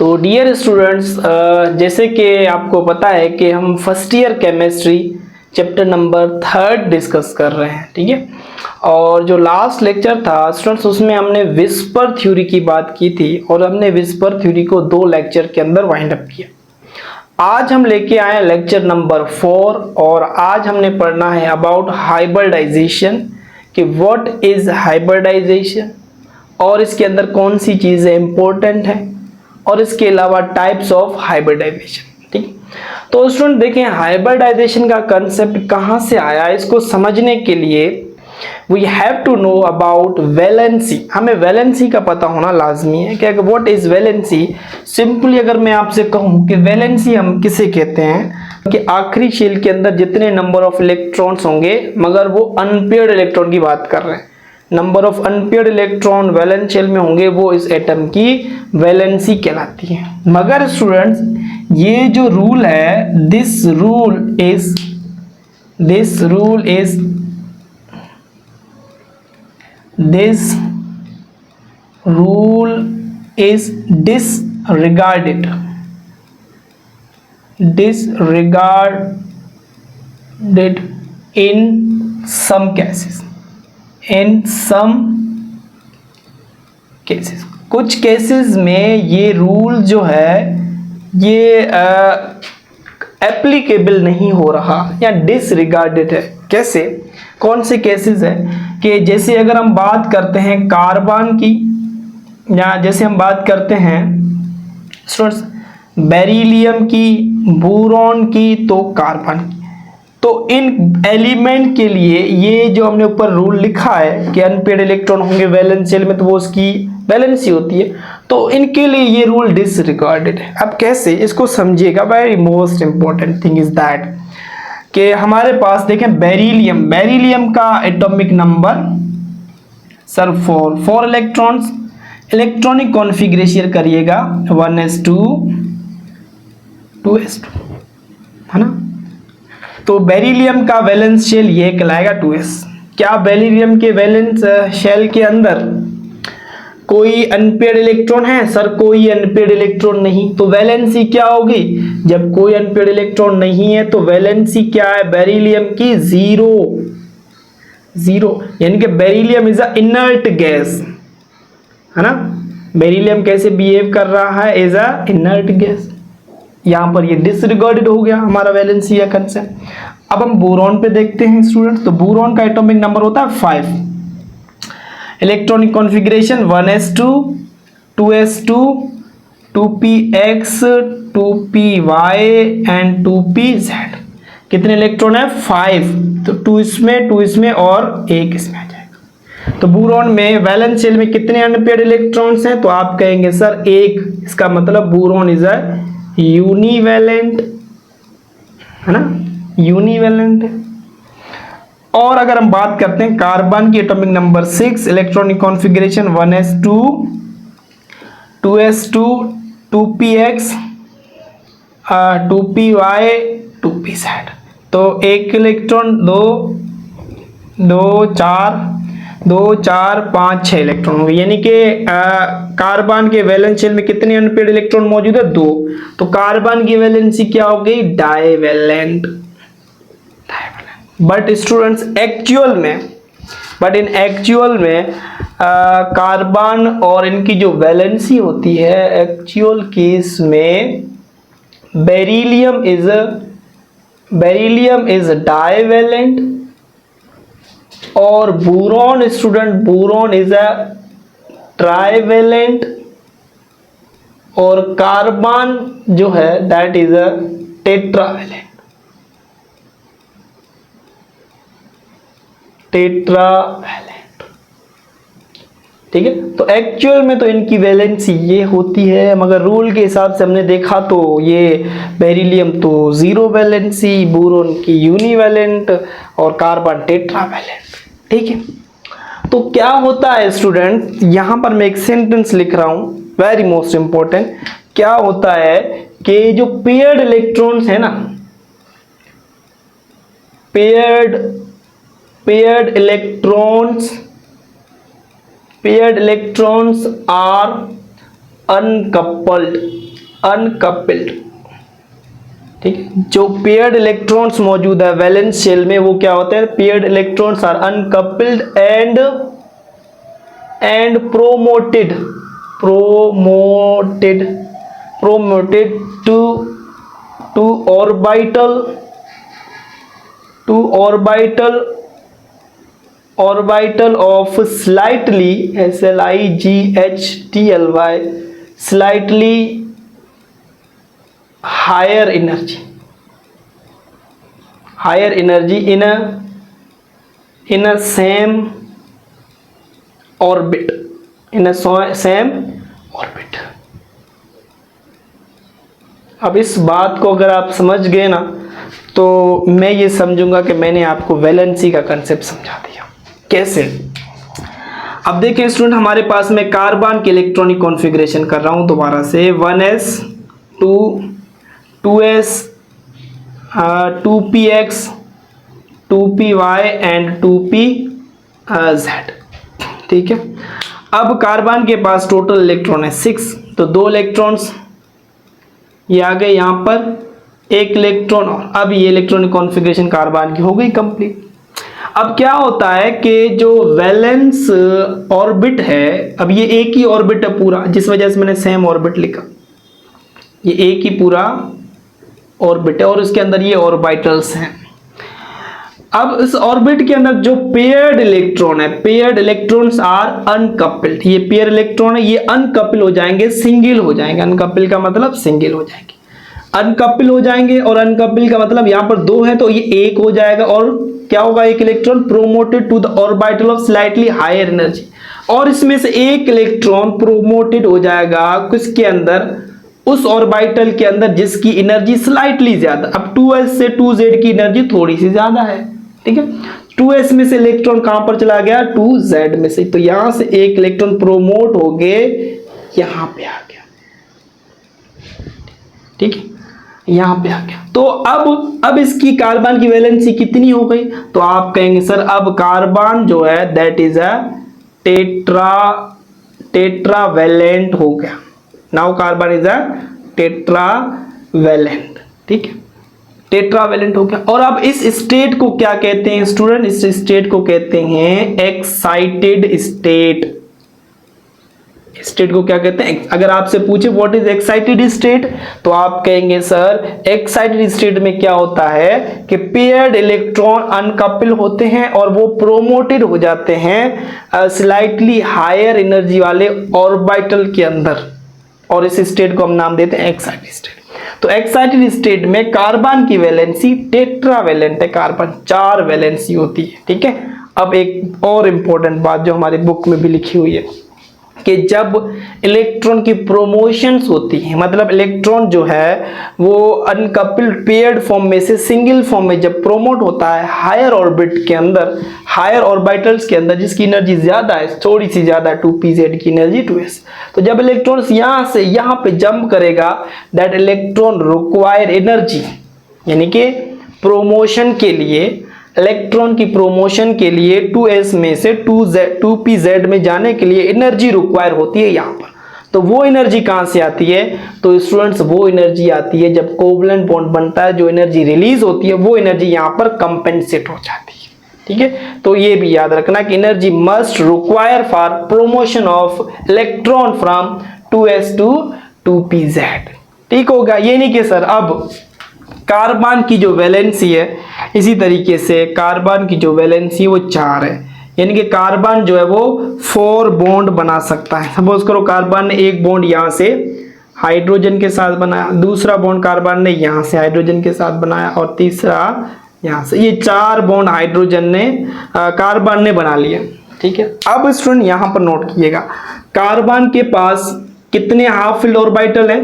तो dear students, जैसे कि आपको पता है कि हम first year chemistry chapter number 3 discuss कर रहे हैं, ठीक है। और जो लास्ट लेक्चर था स्टूडेंट्स, उसमें हमने विस्पर थ्योरी की बात की थी और हमने विस्पर थ्योरी को 2 लेक्चर के अंदर वाइंड अप किया। आज हम लेके आए लेक्चर नंबर 4 और आज हमने पढ़ना है अबाउट हाइब्रिडाइजेशन, कि व्हाट इज हाइब्रिडाइजेशन और इसके अंदर कौन सी चीज़ें इंपॉर्टेंट हैं और इसके अलावा टाइप्स ऑफ हाइब्रिडाइजेशन, ठीक। तो स्टूडेंट देखें, हाइब्रिडाइजेशन का कंसेप्ट कहाँ से आया, इसको समझने के लिए we have to know about valency. हमें वैलेंसी का पता होना लाजमी है कि व्हाट इज वैलेंसी। सिंपली अगर मैं आपसे कहूँ कि वैलेंसी हम किसे कहते हैं कि आखिरी शेल के अंदर जितने नंबर ऑफ इलेक्ट्रॉन्स होंगे, मगर वो अनपेयर्ड इलेक्ट्रॉन की बात कर रहे हैं, number of unpaired electron valence shell में होंगे, वो इस एटम की वैलेंसी कहलाती है। मगर स्टूडेंट्स, ये जो रूल है, this rule is disregarded in some cases, कुछ केसेस में ये रूल जो है ये एप्लीकेबल नहीं हो रहा या डिसरिगार्डेड है। कैसे, कौन से केसेस है कि जैसे अगर हम बात करते हैं कार्बन की, या जैसे हम बात करते हैं स्टूडेंट्स बेरिलियम की, बोरॉन की, तो कार्बन की, तो इन एलिमेंट के लिए ये जो हमने ऊपर रूल लिखा है कि अनपेयर्ड इलेक्ट्रॉन होंगे वैलेंस शेल में, तो वो उसकी वैलेंसी होती है, तो इनके लिए ये रूल डिसरिगार्डेड है। अब कैसे, इसको समझिएगा। Very most important thing is that कि हमारे पास देखें बेरिलियम का atomic number sir 4 electrons. Electronic configuration करिएगा 1s2 2s2, है ना। तो बेरिलियम का वैलेंस शेल ये कहलाएगा 2s। क्या बेरिलियम के वैलेंस शेल के अंदर कोई अनपेयर्ड इलेक्ट्रॉन है? सर कोई अनपेयर्ड इलेक्ट्रॉन नहीं। तो वैलेंसी क्या होगी? जब कोई अनपेयर्ड इलेक्ट्रॉन नहीं है तो वैलेंसी क्या है बेरिलियम की? 0, यानी कि beryllium is a inert gas, है ना। बेरिलियम कैसे बिहेव कर रहा है? As a inert gas. यहां पर ये डिसरिगार्डेड हो गया हमारा वैलेंसी या कंसेप्ट। अब हम बोरॉन पे देखते हैं स्टूडेंट्स। तो बोरॉन का एटॉमिक नंबर होता है 5। Electronic configuration 1s2 2s2 2px 2py and 2pz। कितने इलेक्ट्रॉन है? 5। तो 2 इसमें और 1 इसमें आ जाएगा। तो बोरॉन में वैलेंस शेल में कितने अनपेयर्ड इलेक्ट्रॉन्स हैं? तो आप कहेंगे सर 1। इसका मतलब बोरॉन इज अ यूनिवैलेंट, है ना, यूनिवैलेंट। और अगर हम बात करते हैं कार्बन की atomic number 6, electronic configuration 1s2 2s2 2px 2py 2pz। तो 1 इलेक्ट्रॉन 2 4 5 6 इलेक्ट्रॉन होंगे, यानी कि कार्बन के वैलेंस शेल में कितने अनपेयर्ड इलेक्ट्रॉन मौजूद है? 2। तो कार्बन की वैलेंसी क्या हो गई? Divalent. But students in actual में कार्बन और इनकी जो वैलेंसी होती है, एक्चुअल केस में बेरिलियम इज डाइवैलेंट और बोरॉन इज अ ट्राइवैलेंट और कार्बन जो है दैट इज अ टेट्रावैलेंट। ठीक है। तो एक्चुअल में तो इनकी वैलेंसी ये होती है, मगर रूल के हिसाब से हमने देखा तो ये बेरिलियम तो 0 वैलेंसी, बोरॉन की यूनिवैलेंट और कार्बन टेट्रावैलेंट। ठीक है। तो क्या होता है स्टूडेंट, यहां पर मैं एक सेंटेंस लिख रहा हूं, वेरी मोस्ट इंपॉर्टेंट। क्या होता है कि जो पेयर्ड इलेक्ट्रॉन्स है ना, paired electrons are uncoupled. Uncoupled, ठीक है। जो पेयर्ड इलेक्ट्रॉन्स मौजूद है वैलेंस शेल में वो क्या होते हैं, paired electrons are uncoupled and promoted to orbital of slightly SLIGHTLY slightly higher energy in a same orbit, अब इस बात को अगर आप समझ गए ना तो मैं ये समझूंगा कि मैंने आपको वैलेंसी का कंसेप्ट समझा दिया। कैसे, अब देखिए स्टूडेंट, हमारे पास में कार्बन की इलेक्ट्रॉनिक कॉन्फ़िगरेशन कर रहा हूं दोबारा से, 1s 2s 2px 2py and 2pz, ठीक है। अब कार्बन के पास टोटल इलेक्ट्रॉन है 6, तो 2 इलेक्ट्रॉन्स ये आ गए यहाँ पर, 1 इलेक्ट्रॉन, और अब ये इलेक्ट्रॉनिक कॉन्फ़िगरेशन कार्बन की हो गई कंप्लीट। अब क्या होता है कि जो वैलेंस ऑर्बिट है, अब ये एक ही ऑर्बिट है पूरा, जिस वजह से मैंने सेम ऑर्बिट लिखा, ये एक ही पूरा ऑर्बिट है और इसके अंदर ये ऑर्बिटल्स हैं। अब इस ऑर्बिट के अंदर जो पेयर्ड इलेक्ट्रॉन है, पेयर्ड इलेक्ट्रॉन्स आर अनकपल्ड, ये पेयर इलेक्ट्रॉन है, ये अनकपल हो जाएंगे, सिंगल हो जाएंगे। अनकपल का मतलब सिंगल हो जाएंगे, अनकपल हो जाएंगे, और अनकपल का मतलब यहाँ पर 2 है तो ये 1 हो जाएगा, और क्या होगा, एक electron promoted to the orbital of slightly higher energy, और इसमें से एक इलेक्ट्रॉन प्रोमोटेड हो जाएगा किसके अंदर, उस ऑर्बिटल के अंदर जिसकी एनर्जी स्लाइटली ज्यादा। अब 2s से 2z की एनर्जी थोड़ी सी ज्यादा है, ठीक है। 2s में से इलेक्ट्रॉन कहां पर चला गया, 2z में से, तो यहां से एक इलेक्ट्रॉन प्रोमोट हो गए यहां पे आ गया, ठीक है, यहां पे आ गया। तो अब इसकी कार्बन की वैलेंसी कितनी हो गई, तो आप कहेंगे सर अब कार्बन जो है दैट इज अ टेट्रावैलेंट हो गया। Now carbon is a tetravalent, ठीक है, टेट्रावैलेंट हो गया। और अब इस स्टेट को क्या कहते हैं स्टूडेंट, इस स्टेट को कहते हैं एक्साइटेड स्टेट। स्टेट को क्या कहते हैं, अगर आपसे पूछे व्हाट इज एक्साइटेड स्टेट, तो आप कहेंगे सर एक्साइटेड स्टेट में क्या होता है कि पेयर्ड इलेक्ट्रॉन अनकपल होते हैं और वो प्रोमोटेड हो जाते हैं स्लाइटली हायर एनर्जी वाले ऑर्बिटल के अंदर, और इस स्टेट को हम नाम देते हैं एक्साइटेड स्टेट। तो एक्साइटेड स्टेट में कार्बन की वैलेंसी टेट्रावैलेंट है, कार्बन 4 वैलेंसी होती है, ठीक है। अब एक और इंपॉर्टेंट बात जो हमारे बुक में भी लिखी हुई है कि जब इलेक्ट्रॉन की प्रोमोशंस होती है, मतलब इलेक्ट्रॉन जो है वो अनकपल्ड पेयर्ड फॉर्म में से सिंगल फॉर्म में जब प्रोमोट होता है हायर ऑर्बिट के अंदर, हायर ऑर्बिटल्स के अंदर जिसकी एनर्जी ज्यादा है, थोड़ी सी ज्यादा 2pz की एनर्जी 2s, तो जब इलेक्ट्रॉन यहां से यहां पे जंप करेगा दैट इलेक्ट्रॉन रिक्वायर एनर्जी, यानी कि प्रोमोशन के लिए, इलेक्ट्रॉन की प्रोमोशन के लिए 2s में से 2pz में जाने के लिए एनर्जी रिक्वायर होती है यहाँ पर। तो वो एनर्जी कहाँ से आती है, तो स्टूडेंट्स वो एनर्जी आती है जब कोवलेंट बॉन्ड बनता है, जो एनर्जी रिलीज होती है वो एनर्जी यहाँ पर कंपेंसेट हो जाती है, ठीक है। तो ये भी याद रखना कि energy must require for promotion of electron from 2s to 2pz, ठीक होगा। ये नहीं कि सर अब कार्बन की जो वैलेंसी है, इसी तरीके से कार्बन की जो वैलेंसी वो 4 है, यानी कि कार्बन जो है वो 4 बॉन्ड बना सकता है। सपोज करो कार्बन ने एक बॉन्ड यहाँ से हाइड्रोजन के साथ बनाया, दूसरा बॉन्ड कार्बन ने यहाँ से हाइड्रोजन के साथ बनाया, और तीसरा यहाँ से, ये 4 बॉन्ड हाइड्रोजन ने कार्बन ने बना लिए, ठीक है। अब स्टूडेंट यहाँ पर नोट कीजिएगा, कार्बन के पास कितने हाफ फिल्ड ऑर्बिटल हैं,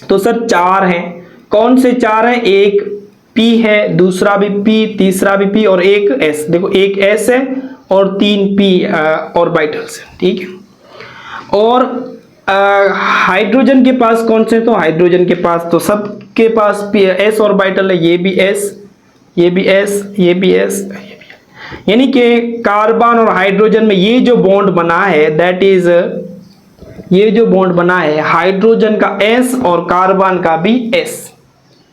तो सर 4 हैं। कौन से 4 हैं, एक p है, दूसरा भी p, तीसरा भी p, और एक s। देखो एक s है और 3 p ऑर्बिटल्स है, ठीक है। और हाइड्रोजन के पास कौन से, तो हाइड्रोजन के पास तो सबके पास s ऑर्बिटल है, ये भी s, ये भी s, ये भी s, ये भी, यानी कि कार्बन और हाइड्रोजन में ये जो बॉन्ड बना है दैट इज ये जो बॉन्ड बना है हाइड्रोजन का S और कार्बन का भी S,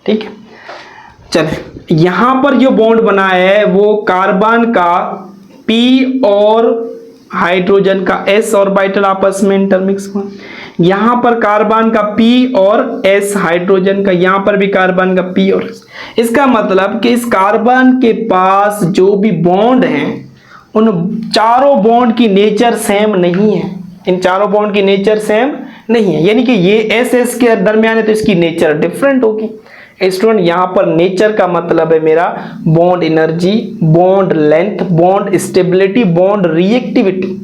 ठीक है। चले, यहां पर जो बॉन्ड बना है वो कार्बन का P और हाइड्रोजन का S ऑर्बिटल आपस में इंटरमिक्स हुआ। यहां पर कार्बन का P और S हाइड्रोजन का, यहां पर भी कार्बन का P और S। इसका मतलब कि इस कार्बन के पास जो भी बॉन्ड हैं उन चारों बॉन्ड की नेचर सेम नहीं है, इन चारों बॉन्ड की नेचर सेम नहीं है, यानी कि ये एस एस के दरमियान है तो इसकी नेचर डिफरेंट होगी। स्टूडेंट यहां पर नेचर का मतलब है मेरा bond energy, bond length, bond stability, bond reactivity,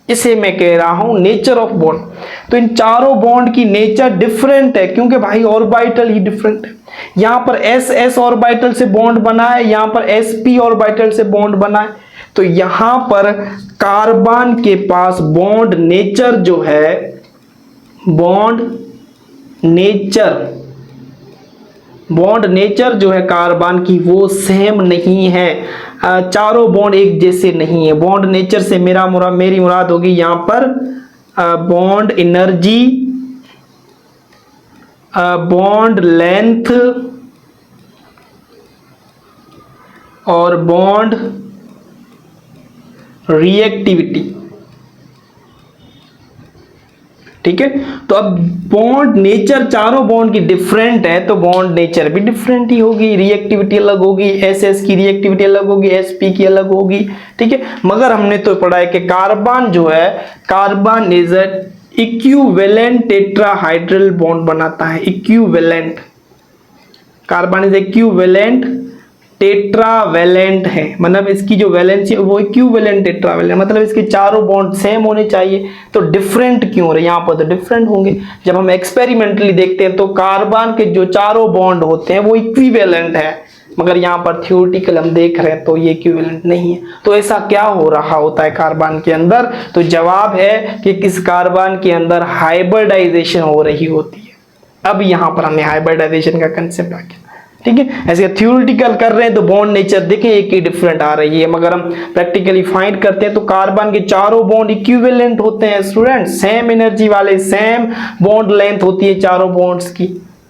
इसे मैं कह रहा हूं नेचर ऑफ बॉन्ड। तो इन चारों बॉन्ड की नेचर डिफरेंट है क्योंकि भाई ऑर्बिटल ही डिफरेंट है। यहां पर एस एस ऑर्बिटल से बॉन्ड बना है, यहां पर एस पी ऑर्बिटल से बॉन्ड बना है। तो यहां पर कार्बन के पास बॉन्ड नेचर जो है, बॉन्ड नेचर जो है कार्बन की वो सेम नहीं है, चारों बॉन्ड एक जैसे नहीं है। बॉन्ड नेचर से मेरी मुराद होगी यहां पर बॉन्ड एनर्जी, बॉन्ड लेंथ और बॉन्ड रिएक्टिविटी, ठीक है। तो अब बॉन्ड नेचर चारों बॉन्ड की डिफरेंट है तो बॉन्ड नेचर भी डिफरेंट ही होगी, रिएक्टिविटी अलग होगी, एस एस की रिएक्टिविटी अलग होगी, एस पी की अलग होगी, ठीक है। मगर हमने तो पढ़ा है कि कार्बन जो है, carbon is equivalent tetrahedral bond बनाता है। Equivalent, carbon is equivalent tetravalent है, मतलब इसकी जो वैलेंसी है वो इक्विवेलेंट टेट्रावेलेंट, मतलब इसके चारों बॉन्ड सेम होने चाहिए। तो डिफरेंट क्यों हो रहे हैं? यहाँ पर तो डिफरेंट होंगे। जब हम एक्सपेरिमेंटली देखते हैं तो कार्बन के जो चारों बॉन्ड होते हैं वो इक्विवेलेंट है, मगर यहाँ पर थ्योरेटिकल हम देख रहे हैं तो ये इक्विवेलेंट नहीं है। तो ऐसा क्या हो रहा होता है कार्बन के अंदर? तो जवाब है कि किस कार्बन के अंदर हाइब्रिडाइजेशन हो रही होती है। अब यहाँ पर हमें हाइब्रिडाइजेशन का कंसेप्ट आ गया, ठीक है। ऐसे थ्योरेटिकल कर रहे हैं तो बॉन्ड नेचर देखें एक ही डिफरेंट आ रही है, मगर हम प्रैक्टिकली फाइंड करते हैं तो कार्बन के चारों बॉन्ड इक्विवेलेंट होते हैं स्टूडेंट, सेम एनर्जी वाले, सेम बॉन्ड लेंथ होती है चारों बॉन्ड्स की।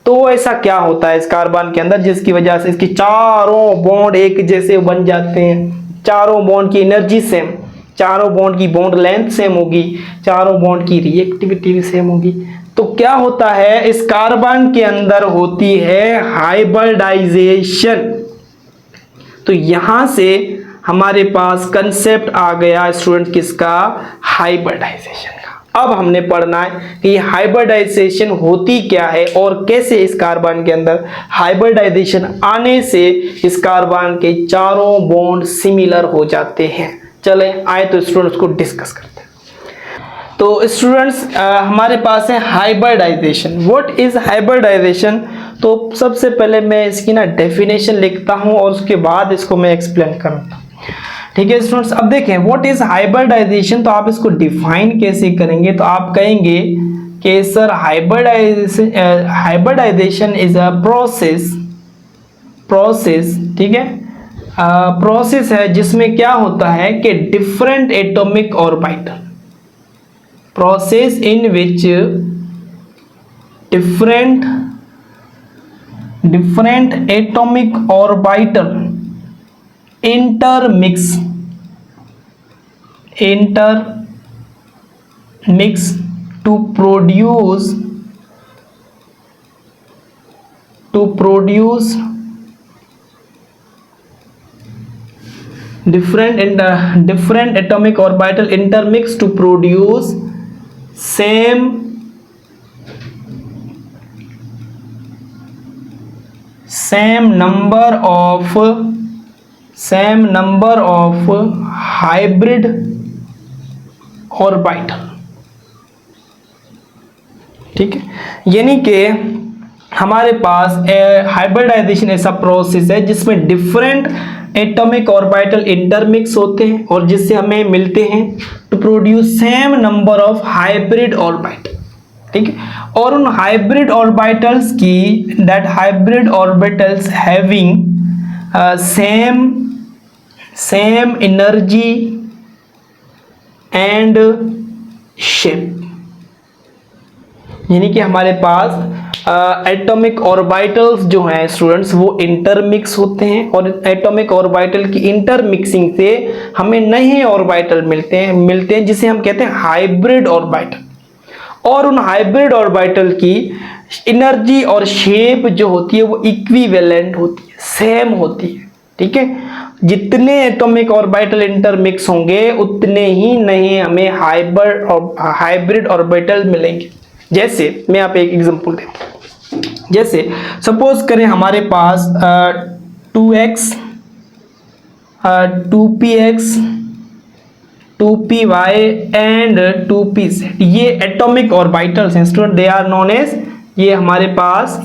तो ऐसा क्या होता है इस कार्बन के अंदर जिसकी वजह से इसके चारों बॉन्ड एक जैसे बन जाते हैं? चारों बॉन्ड की एनर्जी सेम, चारों बॉन्ड की बॉन्ड लेंथ सेम होगी, चारों बॉन्ड की रिएक्टिविटी भी सेम होगी। तो क्या होता है इस कार्बन के अंदर? होती है हाइब्रिडाइजेशन। तो यहां से हमारे पास कंसेप्ट आ गया स्टूडेंट किसका? हाइब्रिडाइजेशन का। अब हमने पढ़ना है कि हाइब्रिडाइजेशन होती क्या है और कैसे इस कार्बन के अंदर हाइब्रिडाइजेशन आने से इस कार्बन के चारों बॉन्ड सिमिलर हो जाते हैं। चले आए तो स्टूडेंट्स को डिस्कस करते हैं। तो स्टूडेंट्स हमारे पास है हाइब्रिडाइजेशन। What is hybridisation? तो सबसे पहले मैं इसकी ना डेफिनेशन लिखता हूं और उसके बाद इसको मैं एक्सप्लेन करूंगा, ठीक है स्टूडेंट्स। अब देखें व्हाट इज हाइब्रिडाइजेशन, तो आप इसको डिफाइन कैसे करेंगे? तो आप कहेंगे कि sir hybridization is a process, ठीक है, प्रोसेस है जिसमें क्या होता है कि different atomic orbital, process in which different atomic orbital intermix to produce different atomic orbital intermix to produce same number of hybrid orbital, ठीक है। यानी कि हमारे पास हाइब्रिडाइजेशन ऐसा प्रोसेस है जिसमें डिफरेंट एटॉमिक ऑर्बिटल इंटरमिक्स होते हैं और जिससे हमें मिलते हैं to produce same number of hybrid orbital, ठीक है। और उन हाइब्रिड ऑर्बिटल्स की that hybrid orbitals having same energy and shape, यानी कि हमारे पास एटॉमिक ऑर्बिटल्स जो हैं स्टूडेंट्स वो इंटरमिक्स होते हैं, और एटॉमिक ऑर्बिटल की इंटरमिक्सिंग से हमें नए ऑर्बिटल मिलते हैं जिसे हम कहते हैं हाइब्रिड ऑर्बिटल। और उन हाइब्रिड ऑर्बिटल की एनर्जी और शेप जो होती है वो इक्विवेलेंट होती है, सेम होती है। ठीक है, जितने एटॉमिक ऑर्बिटल इंटरमिक्स होंगे उतने ही नए हमें हाइब्रिड ऑर्बिटल मिलेंगे। जैसे मैं आप एक एग्जांपल देता हूं, जैसे सपोज करें हमारे पास 2x 2px 2py and 2pz, ये एटॉमिक ऑर्बिटल्स हैं student, they are known as, ये हमारे पास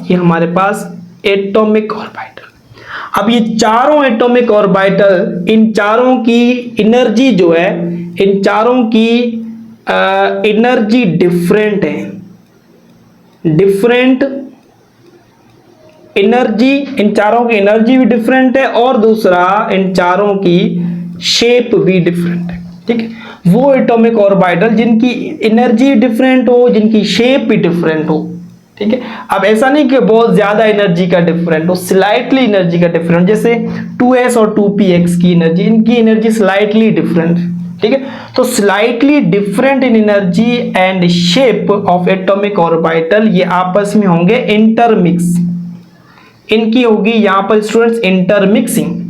एटॉमिक ऑर्बिटल। अब ये चारों एटॉमिक ऑर्बिटल, इन चारों की एनर्जी जो है, इन चारों की एनर्जी डिफरेंट है, डिफरेंट एनर्जी, इन चारों की एनर्जी भी डिफरेंट है, और दूसरा इन चारों की शेप भी डिफरेंट है। ठीक है, वो एटॉमिक ऑर्बिटल जिनकी एनर्जी डिफरेंट हो, जिनकी शेप भी डिफरेंट हो। ठीक है, अब ऐसा नहीं कि बहुत ज्यादा एनर्जी का डिफरेंट हो, स्लाइटली एनर्जी का डिफरेंट, जैसे 2s और 2px की एनर्जी, इनकी एनर्जी स्लाइटली डिफरेंट। ठीक है, तो slightly different in energy and shape of atomic orbital, ये आपस में होंगे इंटरमिक्स, इनकी होगी यहां पर स्टूडेंट्स इंटरमिक्सिंग।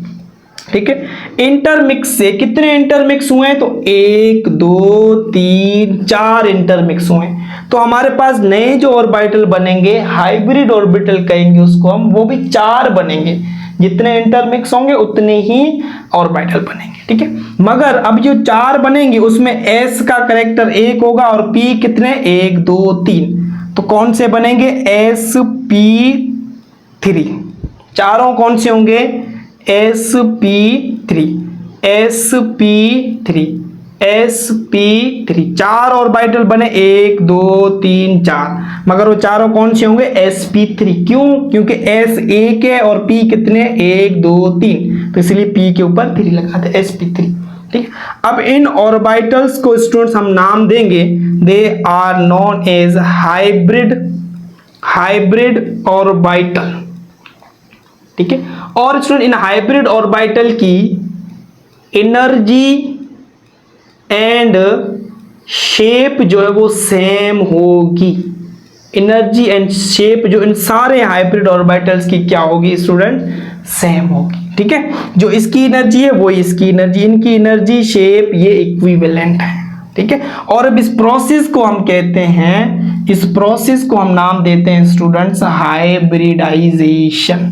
ठीक है, इंटरमिक्स से कितने इंटरमिक्स हुए हैं, तो 1 2 3 4 इंटरमिक्स हुए हैं। तो हमारे पास नए जो ऑर्बिटल बनेंगे हाइब्रिड ऑर्बिटल कहेंगे उसको हम, वो भी 4 बनेंगे, जितने इंटरमिक्स होंगे उतने ही ऑर्बिटल बनेंगे। ठीक है, मगर अब जो 4 बनेंगे उसमें s का करेक्टर 1 होगा और p कितने 1 2 3, तो कौन से बनेंगे sp3, चारों कौन से होंगे sp3 sp3 sp3, 4 ऑर्बिटल बने 1 2 3 4, मगर वो चारों कौन से होंगे sp3, क्यों, क्योंकि s 1 है और p कितने 1 2 3, तो इसलिए p के ऊपर 3 लगाते sp3। ठीक, अब इन ऑर्बिटल्स को स्टूडेंट्स हम नाम देंगे, they are known as hybrid orbital. ठीक है, और स्टूडेंट इन हाइब्रिड ऑर्बिटल की एनर्जी एंड शेप जो है वो सेम होगी, एनर्जी एंड शेप जो इन सारे हाइब्रिड ऑर्बिटल्स की क्या होगी स्टूडेंट, सेम होगी। ठीक है, जो इसकी एनर्जी है वो इसकी एनर्जी, इनकी एनर्जी शेप ये इक्विवेलेंट है। ठीक है, और अब इस प्रोसेस को हम कहते हैं, इस प्रोसेस को हम नाम देते हैं स्टूडेंट्स हाइब्रिडाइजेशन,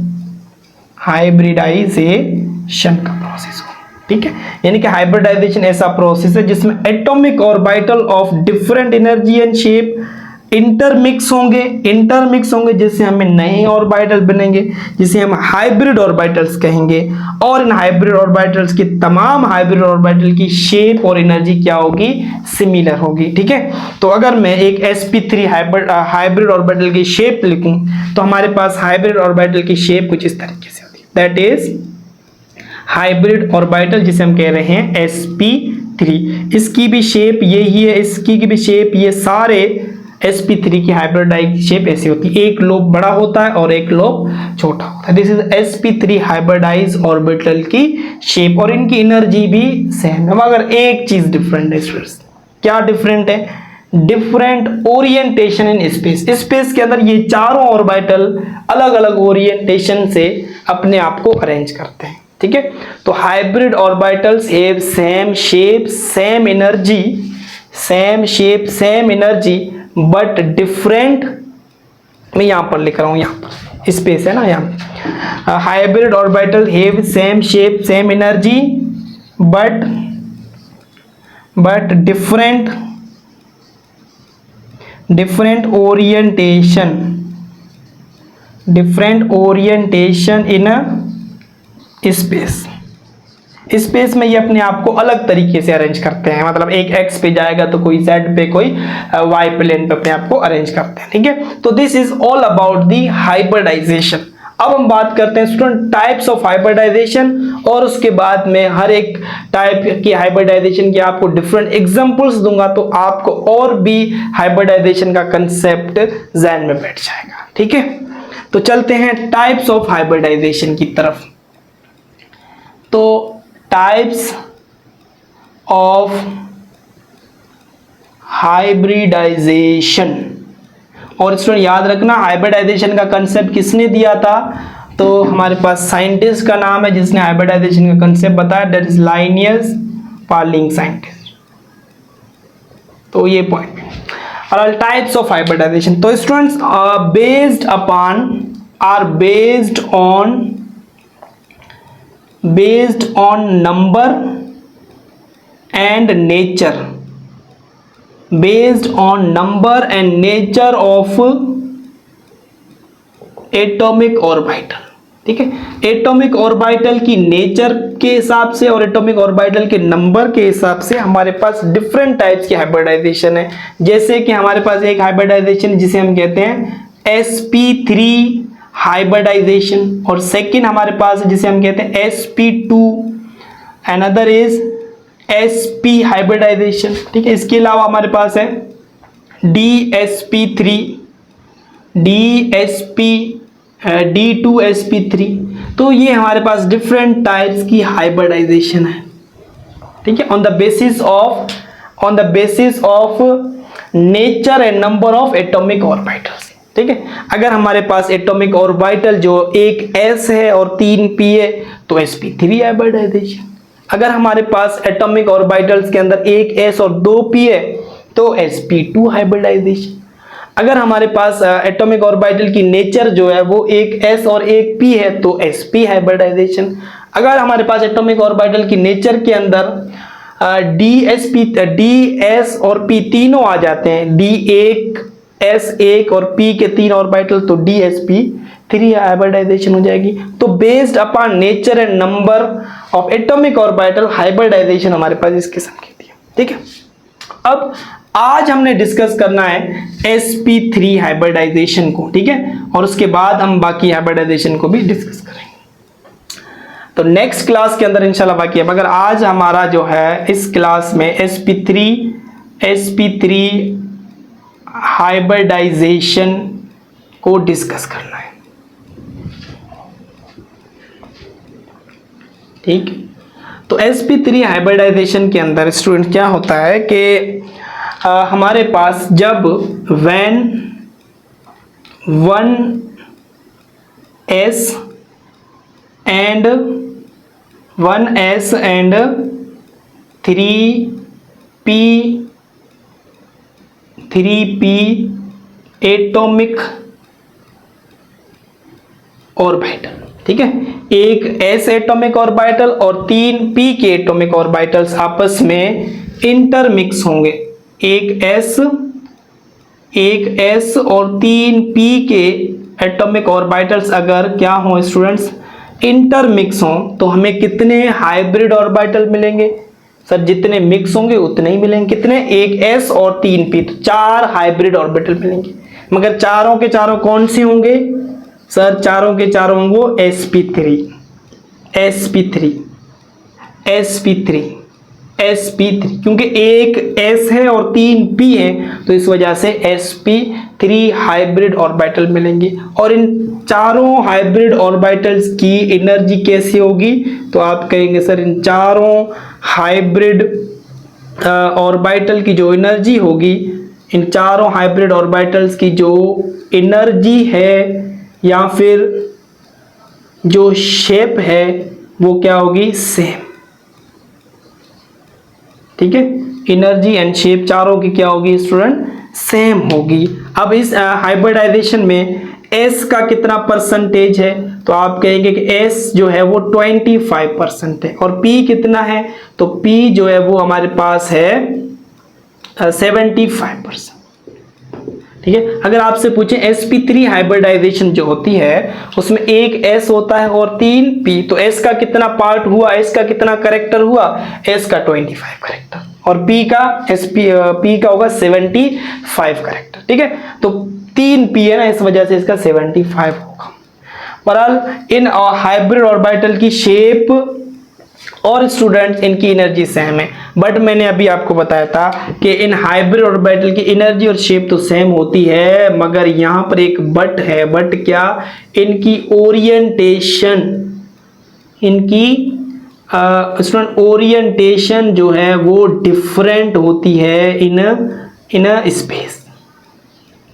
हाइब्रिडाइजेशन का प्रोसेस हो। ठीक है, यानी कि हाइब्रिडाइजेशन ऐसा प्रोसेस है जिसमें atomic orbital of different energy and shape intermix होंगे जिससे हमें नए ऑर्बिटल बनेंगे, जिसे हम हाइब्रिड ऑर्बिटल्स कहेंगे, और इन हाइब्रिड ऑर्बिटल्स की तमाम हाइब्रिड ऑर्बिटल की शेप और एनर्जी क्या होगी, सिमिलर होगी। ठीक है, तो अगर मैं एक sp3 हाइब्रिड ऑर्बिटल की शेप लिखूं तो हमारे पास हाइब्रिड ऑर्बिटल की शेप कुछ इस तरीके से होती है, दैट इज हाइब्रिड ऑर्बिटल जिसे हम कह रहे हैं sp3। इसकी भी शेप यही है, इसकी भी शेप, ये सारे sp3 की हाइब्रिडाइज शेप ऐसी होती है, एक लोब बड़ा होता है और एक लोब छोटा होता है। This is sp3 hybridize orbital की शेप, और इनकी एनर्जी भी सेम है, मगर एक चीज डिफरेंट है स्टूडेंट्स। क्या डिफरेंट है, different orientation in space. Space के अंदर ये चारों ऑर्बिटल अलग अलग ओरिएंटेशन से अपने आप को अरेंज करते हैं। ठीक है, तो hybrid orbitals have same shape same energy, same shape same energy but different, मैं यहां पर लिख रहा हूं, यहां पर स्पेस है ना, यहां hybrid orbital have same shape same energy but different orientation in space में ये अपने आप को अलग तरीके से अरेंज करते हैं, मतलब एक एक्स पे जाएगा तो कोई जेड पे, कोई वाई प्लेन पे अपने आप को अरेंज करते हैं। ठीक है, तो this is all about the hybridization. अब हम बात करते हैं स्टूडेंट टाइप्स ऑफ हाइब्रिडाइजेशन, और उसके बाद में हर एक टाइप की हाइब्रिडाइजेशन की आपको डिफरेंट एग्जांपल्स दूंगा, तो आपको और भी हाइब्रिडाइजेशन का कंसेप्ट ज़हन में बैठ जाएगा। ठीक है, तो चलते हैं टाइप्स ऑफ हाइब्रिडाइजेशन की तरफ। तो टाइप्स ऑफ हाइब्रिडाइजेशन, और स्टूडेंट याद रखना हाइब्रिडाइजेशन का कंसेप्ट किसने दिया था, तो हमारे पास साइंटिस्ट का नाम है जिसने हाइब्रिडाइजेशन का कंसेप्ट बताया, दैट इज लाइनियस पार्लिंग साइंटिस्ट। तो ये पॉइंट और टाइप्स ऑफ हाइब्रिडाइजेशन, तो students based on number and nature, based on number and nature of atomic orbital. ठीक है, एटॉमिक ऑर्बिटल की नेचर के हिसाब से और एटॉमिक ऑर्बिटल के नंबर के हिसाब से हमारे पास डिफरेंट टाइप्स की हाइब्रिडाइजेशन है। जैसे कि हमारे पास एक हाइब्रिडाइजेशन जिसे हम कहते हैं sp3 हाइब्रिडाइजेशन, और सेकंड हमारे पास जिसे हम कहते हैं sp2, another is sp hybridisation. ठीक है, इसके अलावा हमारे पास है dsp3, d2sp3। तो ये हमारे पास डिफरेंट टाइप्स की हाइब्रिडाइजेशन है। ठीक है, on the basis of nature and number of atomic orbitals. ठीक है, अगर हमारे पास एटॉमिक ऑर्बिटल जो एक s है और 3 p है तो sp3 हाइब्रिडाइजेशन। अगर हमारे पास एटॉमिक ऑर्बिटल्स के अंदर एक s और 2 p है तो sp2 हाइब्रिडाइजेशन। अगर हमारे पास एटॉमिक ऑर्बिटल की नेचर जो है वो एक s और एक p है तो sp हाइब्रिडाइजेशन। अगर हमारे पास एटॉमिक ऑर्बिटल की नेचर के अंदर ds और p तीनों आ जाते हैं, d1 s1 और p के 3 ऑर्बिटल, तो dsp3 हाइब्रिडाइजेशन हो जाएगी। तो based upon nature and number of atomic orbital hybridization हमारे पास इस किस्म की थी। ठीक है, अब आज हमने डिस्कस करना है sp3 हाइब्रिडाइजेशन को। ठीक है, और उसके बाद हम बाकी हाइब्रिडाइजेशन को भी डिस्कस करेंगे। तो नेक्स्ट क्लास के अंदर इंशाल्लाह बाकी है, मगर आज हमारा जो है इस क्लास में sp3 हाइब्रिडाइजेशन को डिस्कस करना है। ठीक, तो sp3 हाइब्रिडाइजेशन के अंदर स्टूडेंट क्या होता है कि हमारे पास जब when 1s and 3p atomic orbital. ठीक है, एक s एटॉमिक ऑर्बिटल और 3p के एटॉमिक ऑर्बिटल्स आपस में इंटरमिक्स होंगे। एक s और 3p के एटॉमिक ऑर्बिटल्स अगर क्या हो स्टूडेंट्स, इंटरमिक्स हों, तो हमें कितने हाइब्रिड ऑर्बिटल मिलेंगे सर? जितने मिक्स होंगे उतने ही मिलेंगे। कितने? एक s और 3p, तो 4 हाइब्रिड ऑर्बिटल मिलेंगे। मगर चारों के चारों कौन से होंगे सर? चारों के चारों होंगे sp3, क्योंकि एक s है और 3 p है, तो इस वजह से sp3 हाइब्रिड ऑर्बिटल मिलेंगे। और इन चारों हाइब्रिड ऑर्बिटल्स की एनर्जी कैसी होगी? तो आप कहेंगे सर इन चारों हाइब्रिड ऑर्बिटल की जो एनर्जी होगी, इन चारों हाइब्रिड ऑर्बिटल्स की जो एनर्जी है या फिर जो शेप है वो क्या होगी? सेम। ठीक है, एनर्जी एंड शेप चारों की क्या होगी स्टूडेंट? सेम होगी। अब इस हाइब्रिडाइजेशन में s का कितना परसेंटेज है? तो आप कहेंगे कि s जो है वो 25% है, और p कितना है? तो p जो है वो हमारे पास है 75%। ठीक है, अगर आपसे पूछे sp3 हाइब्रिडाइजेशन जो होती है उसमें एक s होता है और 3 p, तो s का कितना पार्ट हुआ? s का कितना करेक्टर हुआ? s का 25 करेक्टर, और p का होगा 75 करेक्टर। ठीक है, तो 3 p है ना, इस वजह से इसका 75 होगा। बहरहाल इन हाइब्रिड ऑर्बिटल की शेप और स्टूडेंट्स इनकी एनर्जी सेम है, बट मैंने अभी आपको बताया था कि इन हाइब्रिड ऑर्बिटल की एनर्जी और शेप तो सेम होती है, मगर यहाँ पर एक बट है। बट क्या? इनकी ओरिएंटेशन, इनकी स्टूडेंट ओरिएंटेशन जो है वो डिफरेंट होती है इन स्पेस।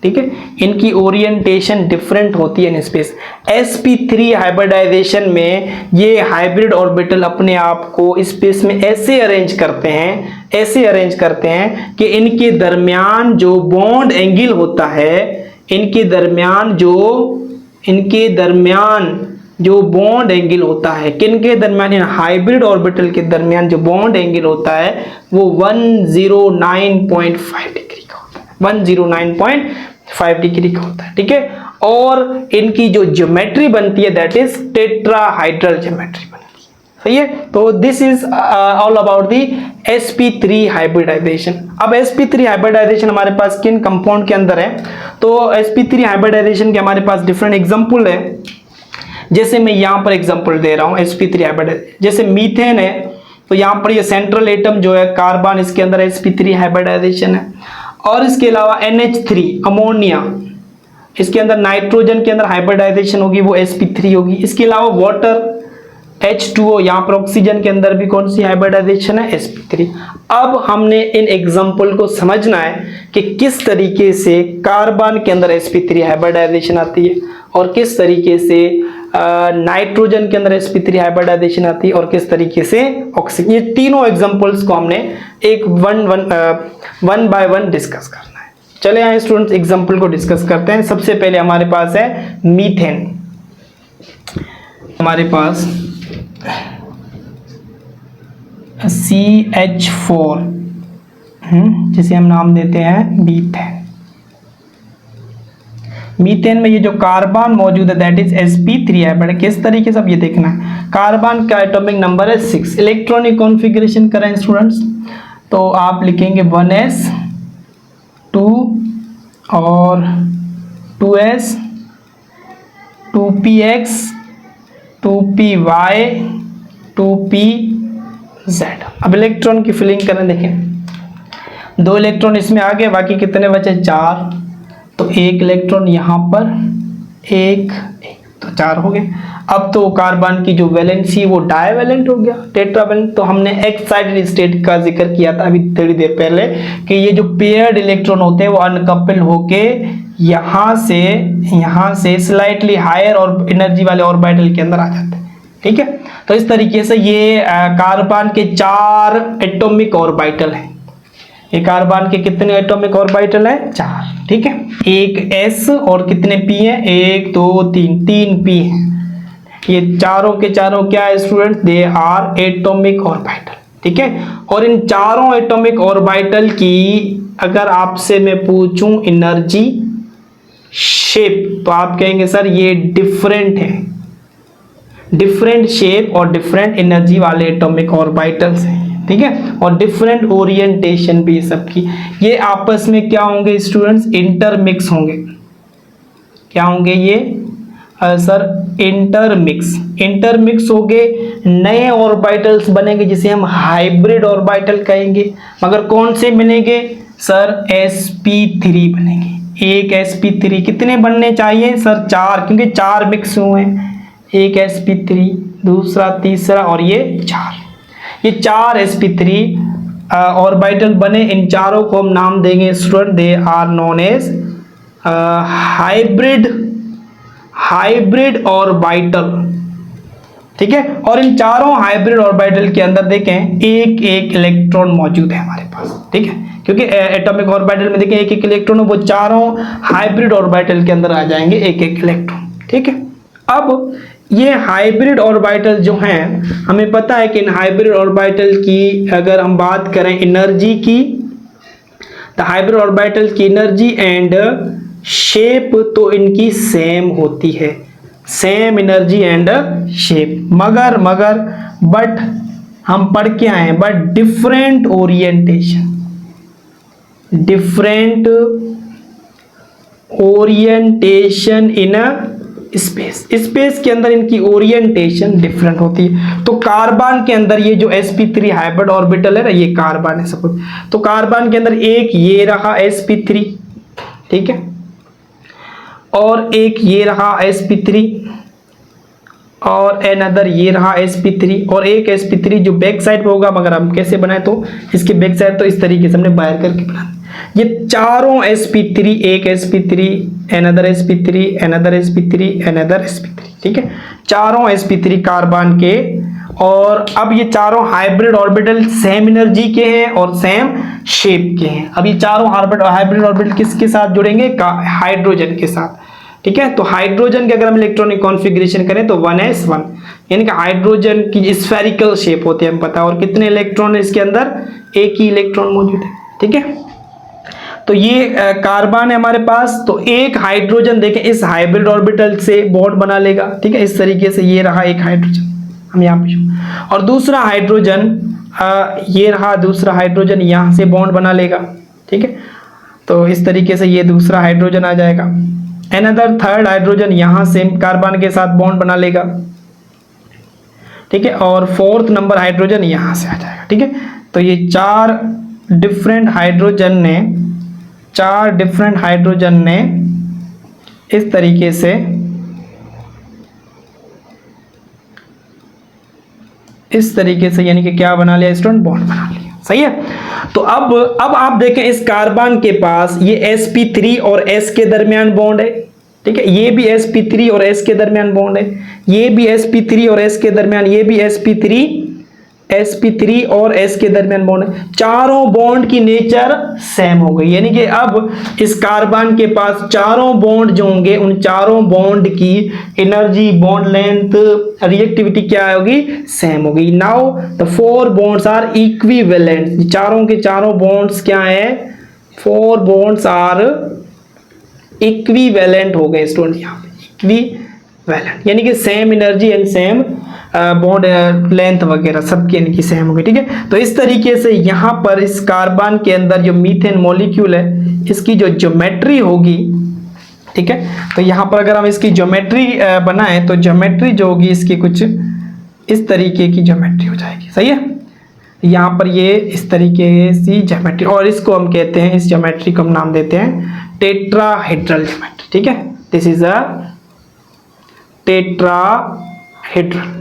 ठीक है, इनकी ओरिएंटेशन डिफरेंट होती है इन स्पेस। sp3 हाइब्रिडाइजेशन में ये हाइब्रिड ऑर्बिटल अपने आप को स्पेस में ऐसे अरेंज करते हैं कि इनके दरमियान जो बॉन्ड एंगल होता है, इनके दरमियान जो बॉन्ड एंगल होता है, किनके दरमियान? इन हाइब्रिड ऑर्बिटल के दरमियान जो बॉन्ड एंगल होता है वो 109.5 डिग्री का होता है, 109.5 डिग्री का होता है। ठीक है, और इनकी जो ज्योमेट्री बनती है दैट इज टेट्राहाइड्रल ज्योमेट्री बनती है। सही है, तो this is all about the sp3 hybridization. अब sp3 हाइब्रिडाइजेशन हमारे पास किन कंपाउंड के अंदर है? तो sp3 हाइब्रिडाइजेशन के हमारे पास डिफरेंट एग्जांपल है। जैसे मैं यहाँ पर एग्जांपल दे रहा हूँ sp3 हाइब्रिडाइजेशन, जैसे मीथेन है तो यहाँ पर ये सेंट्रल एटम जो है कार्बन, इसके अंदर sp3 हाइब्रिडाइजेशन है। और इसके अलावा NH3 अमोनिया, इसके अंदर नाइट्रोजन के अंदर हाइब्रिडाइजेशन होगी, वो sp3 होगी। इसके अलावा वाटर H2O, यहाँ पर ऑक्सीजन के अंदर भी कौन सी हाइब्रिडाइजेशन है? sp3। अब हमने इन एग्जांपल को समझना है कि किस तरीके से कार्बन के अंदर sp3 हाइब्रिडाइजेशन आती है और किस तरीके से नाइट्रोजन के अंदर sp3 हाइब्रिडाइजेशन आती है और किस तरीके से ऑक्सीजन। ये तीनों एग्जांपल्स को हमने एक वन बाय वन डिस्कस करना है। चले आए स्टूडेंट्स, एग्जांपल को डिस्कस करते हैं। सबसे पहले हमारे पास है मीथेन। हमारे पास CH4 जिसे हम नाम देते हैं मीथेन। मीथेन में ये जो कार्बन मौजूद है दैट इज sp3 है। बट किस तरीके से अब ये देखना है, कार्बन का एटॉमिक नंबर है 6। इलेक्ट्रॉनिक कॉन्फ़िगरेशन करें स्टूडेंट्स तो आप लिखेंगे 1s 2 और 2s 2px 2py 2pz। अब इलेक्ट्रॉन की फिलिंग करें, देखें 2 इलेक्ट्रॉन इसमें आ गए, बाकी कितने बचे? 4। तो 1 इलेक्ट्रॉन यहाँ पर, एक तो 4 हो गए। अब तो कार्बन की जो वैलेंसी वो डाइवैलेंट हो गया, टेट्रावैलेंट। तो हमने एक्साइटेड स्टेट का जिक्र किया था अभी थोड़ी देर पहले कि ये जो पेयर्ड इलेक्ट्रॉन होते हैं वो अनकपल होके यहाँ से स्लाइटली हायर और एनर्जी वाले ऑर्बिटल के अंदर आ जाते हैं। ठीक है, तो इस तरीके से ये कार्बन के 4 एटॉमिक ऑर्बिटल हैं। ये कार्बन के कितने एटॉमिक ऑर्बिटल है? 4। ठीक है, एक s और कितने p है? 1 2 3 p है। ये चारों के चारों क्या है student? They are atomic orbital. ठीक है, और इन चारों एटॉमिक ऑर्बिटल की अगर आपसे मैं पूछूं एनर्जी शेप तो आप कहेंगे सर ये डिफरेंट है, डिफरेंट शेप और डिफरेंट एनर्जी वाले एटॉमिक ऑर्बिटल्स हैं। ठीक है, और डिफरेंट ओरिएंटेशन भी सबकी। ये आपस में क्या होंगे स्टूडेंट्स? इंटरमिक्स होंगे। क्या होंगे ये सर? इंटरमिक्स हो गए, नए ऑर्बिटल्स बनेंगे जिसे हम हाइब्रिड ऑर्बिटल कहेंगे। मगर कौन से बनेंगे सर? sp3 बनेंगे। एक sp3 कितने बनने चाहिए सर? 4, क्योंकि 4 मिक्स हुए हैं। एक sp3, दूसरा, तीसरा और ये 4। ये 4 sp3 ऑर्बिटल बने। इन चारों को हम नाम देंगे student, they are known as hybrid orbital. ठीक है, और इन चारों हाइब्रिड ऑर्बिटल के अंदर देखें एक इलेक्ट्रॉन मौजूद है हमारे पास। ठीक है, क्योंकि एटॉमिक ऑर्बिटल में देखें एक इलेक्ट्रॉन, वो चारों हाइब्रिड ऑर्बिटल के अंदर आ जाएंगे एक इलेक्ट्रॉन। ठीक है, अब ये हाइब्रिड ऑर्बिटल जो हैं, हमें पता है कि इन हाइब्रिड ऑर्बिटल की अगर हम बात करें एनर्जी की, तो हाइब्रिड ऑर्बिटल की एनर्जी एंड शेप तो इनकी सेम होती है, सेम एनर्जी एंड शेप। मगर बट हम पढ़ के आए हैं, but different orientation in space, space के अंदर इनकी ओरिएंटेशन डिफरेंट होती है। तो कार्बन के अंदर ये जो sp3 हाइब्रिड ऑर्बिटल है ना, ये कार्बन है सपोज, तो कार्बन के अंदर एक ये रहा sp3, ठीक है, और एक ये रहा sp3, और अनदर ये रहा sp3, और एक sp3 जो बैक साइड पे होगा, मगर हम कैसे बनाए तो इसके बैक साइड तो इस तरीके से हमने बाहर करके बनाए। ये चारों sp3, एक sp3, another sp3, another sp3, another sp3, ठीक है, चारों sp3 कार्बन के। और अब ये चारों हाइब्रिड ऑर्बिटल सेम एनर्जी के हैं और सेम शेप के हैं। अब ये चारों हाइब्रिड ऑर्बिटल किसके साथ जुड़ेंगे? हाइड्रोजन के साथ, ठीक है। तो हाइड्रोजन के अगर हम इलेक्ट्रॉनिक कॉन्फ़िगरेशन करें तो 1s1, यानी कि हाइड्रोजन की स्फेरिकल शेप होती है, हम पता, और कितने इलेक्ट्रॉन है इसके अंदर? एक ही इलेक्ट्रॉन मौजूद है, ठीक है। तो ये कार्बन है हमारे पास, तो एक हाइड्रोजन देखें इस हाइब्रिड ऑर्बिटल से बॉन्ड बना लेगा, ठीक है, इस तरीके से ये रहा एक हाइड्रोजन, हम यहाँ पे, और दूसरा हाइड्रोजन ये रहा, दूसरा हाइड्रोजन यहाँ से बॉन्ड बना लेगा, ठीक है। तो इस तरीके से ये दूसरा हाइड्रोजन आ जाएगा। अनदर थर्ड हाइड्रोजन यहाँ से कार्बन के साथ बॉन्ड बना लेगा, ठीक है, और फोर्थ नंबर हाइड्रोजन यहाँ से आ जाएगा, ठीक है। तो ये चार डिफरेंट हाइड्रोजन ने इस तरीके से यानी कि क्या बना लिया स्टूडेंट? बॉन्ड बना लिया, सही है। तो अब आप देखें इस कार्बन के पास ये sp3 और s के दरमियान बॉन्ड है, ठीक है, ये भी sp3 और s के दरमियान बॉन्ड है, ये भी sp3 और s के दरमियान, ये भी sp3 और s के दरमियान बॉन्ड है। चारों बॉन्ड की नेचर सेम हो गई, यानी कि अब इस कार्बन के पास चारों बॉन्ड जो होंगे उन चारों बॉन्ड की एनर्जी, बॉन्ड लेंथ, रिएक्टिविटी क्या होगी? सेम होगी। Now the four bonds are equivalent, चारों के चारों बॉन्ड्स क्या है? फोर बॉन्ड्स आर इक्विवेलेंट हो गए स्टूडेंट, यहाँ पे इक्विवेलेंट, यानी कि same energy and same bond length वगैरह सबकी इनकी सेम होगी, ठीक है। तो इस तरीके से यहाँ पर इस कार्बन के अंदर जो मीथेन मॉलिक्यूल है इसकी जो ज्योमेट्री होगी, ठीक है, तो यहाँ पर अगर हम इसकी ज्योमेट्री बनाएं तो ज्योमेट्री जो होगी इसकी कुछ इस तरीके की ज्योमेट्री हो जाएगी, सही है। यहाँ पर ये इस तरीके से ज्योमेट्री, और इसको हम कहते हैं, इस ज्योमेट्री को हम नाम देते हैं टेट्राहेड्रल ज्योमेट्री, ठीक है। This is a tetrahedral.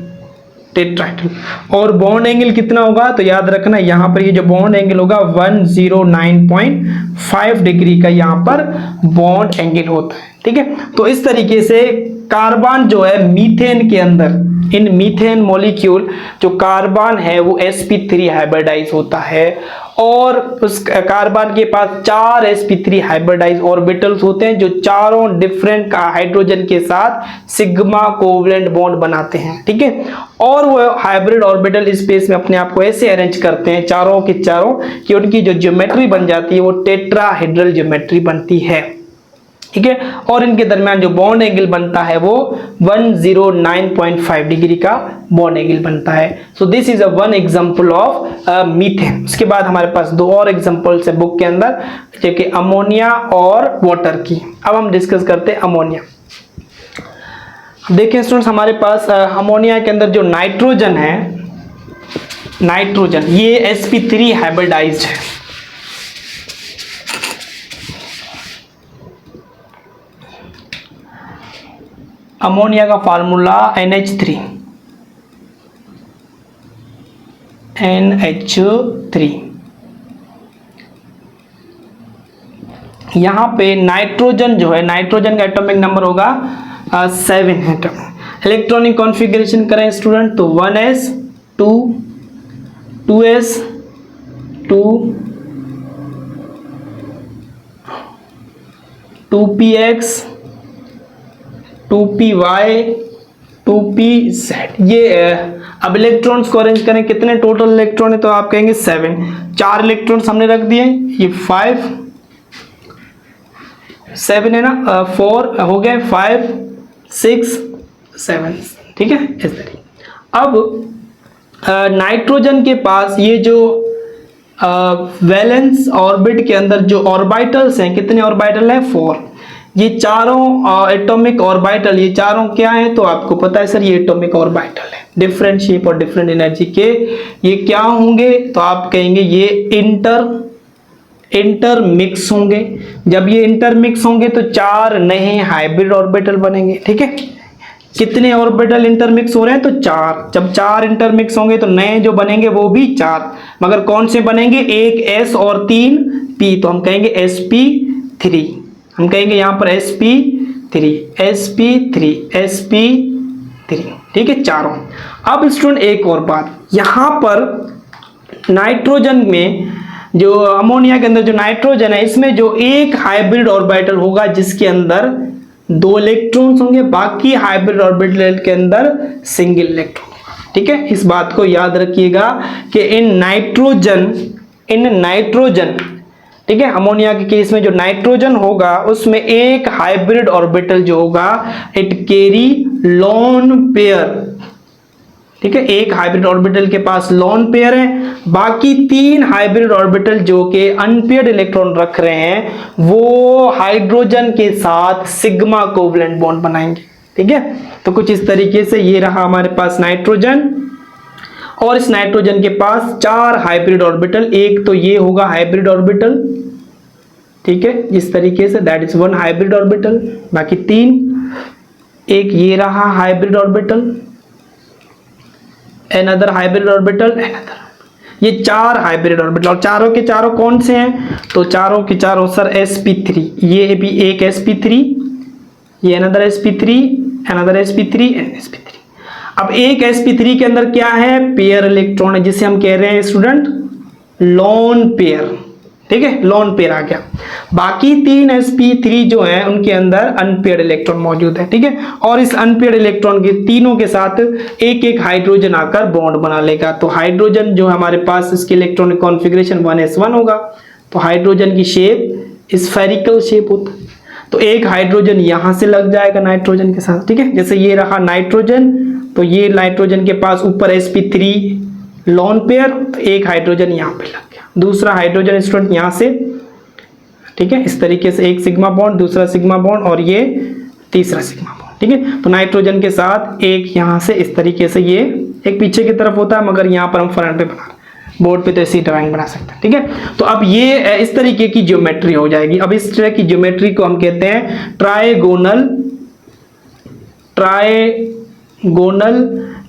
और बॉन्ड एंगल कितना होगा? तो याद रखना यहाँ पर ये जो बॉन्ड एंगल होगा 109.5 डिग्री का यहाँ पर बॉन्ड एंगल होता है, ठीक है। तो इस तरीके से कार्बन जो है मीथेन के अंदर, इन मीथेन मॉलिक्यूल जो कार्बन है वो sp3 हाइब्रिडाइज होता है, और उस कार्बन के पास 4 sp3 हाइब्रिडाइज ऑर्बिटल्स होते हैं जो चारों डिफरेंट हाइड्रोजन के साथ सिग्मा कोवलेंट बॉन्ड बनाते हैं, ठीक है। और वो हाइब्रिड ऑर्बिटल स्पेस में अपने आप को ऐसे अरेंज करते हैं चारों के चारों कि उनकी जो ज्योमेट्री बन जाती है वो टेट्राहेड्रल ज्योमेट्री बनती है, ठीक है। और इनके दरमियान जो बॉन्ड एंगल बनता है वो 109.5 डिग्री का बॉन्ड एंगल बनता है। So this is a one example of methane. उसके बाद हमारे पास दो और एग्जांपल्स है बुक के अंदर, जो कि अमोनिया और वाटर की। अब हम डिस्कस करते हैं अमोनिया। देखिए स्टूडेंट्स, हमारे पास अमोनिया के अंदर जो नाइट्रोजन है, नाइट्रोजन ये sp3 हाइब्रिडाइज्ड है, अमोनिया का फार्मूला NH3 यहाँ पे नाइट्रोजन जो है, नाइट्रोजन का एटॉमिक नंबर होगा 7 एटम। इलेक्ट्रॉनिक कॉन्फ़िगरेशन करें स्टूडेंट तो 1s 2 2s 2 2px 2py 2pz। ये अब इलेक्ट्रॉन्स को अरेंज करें, कितने टोटल इलेक्ट्रॉन है तो आप कहेंगे 7। 4 इलेक्ट्रॉन्स हमने रख दिए, ये 5 7 है ना, 4 हो गए, 5 6 7, ठीक है इस तरीके। अब नाइट्रोजन के पास ये जो वैलेंस ऑर्बिट के अंदर जो ऑर्बिटल्स हैं, कितने ऑर्बिटल हैं? 4। ये चारों एटॉमिक ऑर्बिटल, ये चारों क्या है तो आपको पता है सर, ये एटॉमिक ऑर्बिटल है, डिफरेंट शेप और डिफरेंट एनर्जी के। ये क्या होंगे तो आप कहेंगे ये इंटरमिक्स होंगे। जब ये इंटरमिक्स होंगे तो 4 नए हाइब्रिड ऑर्बिटल बनेंगे। ठीक है, कितने ऑर्बिटल इंटरमिक्स हो रहे हैं तो 4। जब 4 इंटरमिक्स होंगे तो नए जो बनेंगे वो भी 4, मगर कौन से बनेंगे, एक s और 3 p, तो हम कहेंगे sp3। हम कहेंगे यहां पर sp3 sp3 sp3। ठीक है, चारों। अब स्टूडेंट एक और बात, यहां पर नाइट्रोजन में जो अमोनिया के अंदर जो नाइट्रोजन है, इसमें जो एक हाइब्रिड ऑर्बिटल होगा जिसके अंदर 2 इलेक्ट्रॉन्स होंगे, बाकी हाइब्रिड ऑर्बिटल के अंदर सिंगल इलेक्ट्रॉन होगा। ठीक है, इस बात को याद रखिएगा कि इन नाइट्रोजन, ठीक है, अमोनिया के केस में जो नाइट्रोजन होगा उसमें एक हाइब्रिड ऑर्बिटल जो होगा इट कैरी लोन पेयर। ठीक है, एक हाइब्रिड ऑर्बिटल के पास लोन पेयर है, बाकी 3 हाइब्रिड ऑर्बिटल जो के अनपेयर्ड इलेक्ट्रॉन रख रहे हैं वो हाइड्रोजन के साथ सिग्मा कोवलेंट बॉन्ड बनाएंगे। ठीक है, तो कुछ इस तरीके से ये रहा हमारे पास नाइट्रोजन, और इस नाइट्रोजन के पास 4 हाइब्रिड ऑर्बिटल, एक तो ये होगा हाइब्रिड ऑर्बिटल। ठीक है, इस तरीके say that is 1 hybrid orbital, बाकी 3, एक ये रहा hybrid orbital, another hybrid orbital, another, ये 4 हाइब्रिड ऑर्बिटल। और चारों के चारों कौन से हैं तो चारों के चारों सर sp3, ये भी एक sp3, ये another sp3, another sp3 and sp3। अब एक sp3 के अंदर क्या है, पेयर इलेक्ट्रॉन है, जिसे हम कह रहे हैं स्टूडेंट लोन पेयर। ठीक है, लोन पेयर आ गया। बाकी 3 sp3 जो है उनके अंदर अनपेयर्ड इलेक्ट्रॉन मौजूद है। ठीक है, और इस अनपेयर्ड इलेक्ट्रॉन के तीनों के साथ एक एक हाइड्रोजन आकर बॉन्ड बना लेगा। तो हाइड्रोजन जो हमारे पास इसके इलेक्ट्रॉनिक कॉन्फ़िगरेशन 1s1 होगा, तो हाइड्रोजन की शेप स्फेरिकल शेप होता है। तो एक हाइड्रोजन यहां से लग जाएगा नाइट्रोजन के साथ। ठीक है, जैसे ये रहा नाइट्रोजन, तो ये नाइट्रोजन के पास ऊपर sp3 लोन पेयर, तो एक हाइड्रोजन यहाँ पे लग गया, दूसरा हाइड्रोजन स्टूडेंट यहाँ से। ठीक है, इस तरीके से एक सिग्मा बॉन्ड, दूसरा सिग्मा बॉन्ड, और ये तीसरा सिग्मा बॉन्ड। ठीक है, तो नाइट्रोजन के साथ एक यहाँ से इस तरीके से, ये एक पीछे की तरफ होता है मगर यहाँ पर हम फ्रंट पे बना रहे हैं, बोर्ड पे तो ऐसी ड्राइंग बना सकते हैं। ठीक है, तो अब ये इस तरीके की ज्योमेट्री हो जाएगी। अब इस तरह की ज्योमेट्री को हम कहते हैं ट्राइगोनल